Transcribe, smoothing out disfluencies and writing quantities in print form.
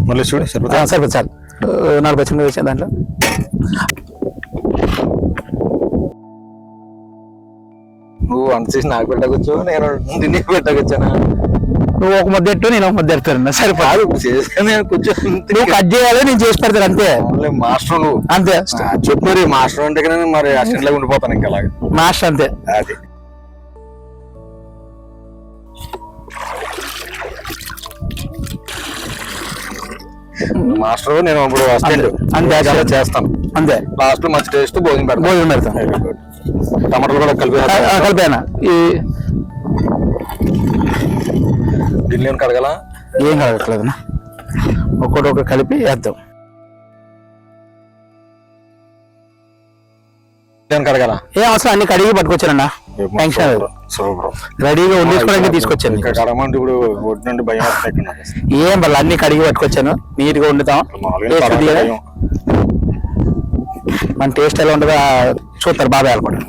మళ్ళీ చూడు సరిపోతుంది చాలు 4 పచ్చిమిరపకాయలు వేసాను దాంట్లో. నువ్వు వంట చేసి నాకు పెట్టకొచ్చు, నేను నీకు పెట్టకొచ్చానా? నువ్వు ఒక ముద్ద ఎట్టు, నేను ఒక ముద్ద ఎడతాను. సరిపోదు కొంచెం నువ్వు కట్ చేయాలి, నేను చేసి పెడతాను అంతే. మాస్టర్ నువ్వు అంతే చెప్పు. మరి మాస్టర్ అంటే కదా మరి అసిస్టెంట్ లాగా ఉండిపోతాను ఇంకా అలాగే. మాస్టర్ అంతే. అది మాస్టర్, నేను ఇప్పుడు అంతే చేస్తాను అంతే. లాస్ట్ లో మంచి టేస్ట్ భోజనం పెడతాను. టమాటాలు కూడా కలిపానా? ఈ గిన్నె కడగల, ఏం కడగట్లేదన్నా, ఒక్కొక్కటి కలిపి వేద్దాం. కడగల ఏం అవసరం, అన్ని కడిగి పట్టుకొచ్చానన్నా. టెన్షన్ రెడీగా వండేసుకోవడానికి తీసుకొచ్చాను. కడగమంటే ఇప్పుడు ఒడ్డు నుండి భయం. ఏం వల్ల అన్ని కడిగి పట్టుకొచ్చాను, నీట్ గా వండుతాం. మన టేస్ట్ ఎలా ఉంటుందో చూస్తారు బాబాయ్ అనుకుంటాను.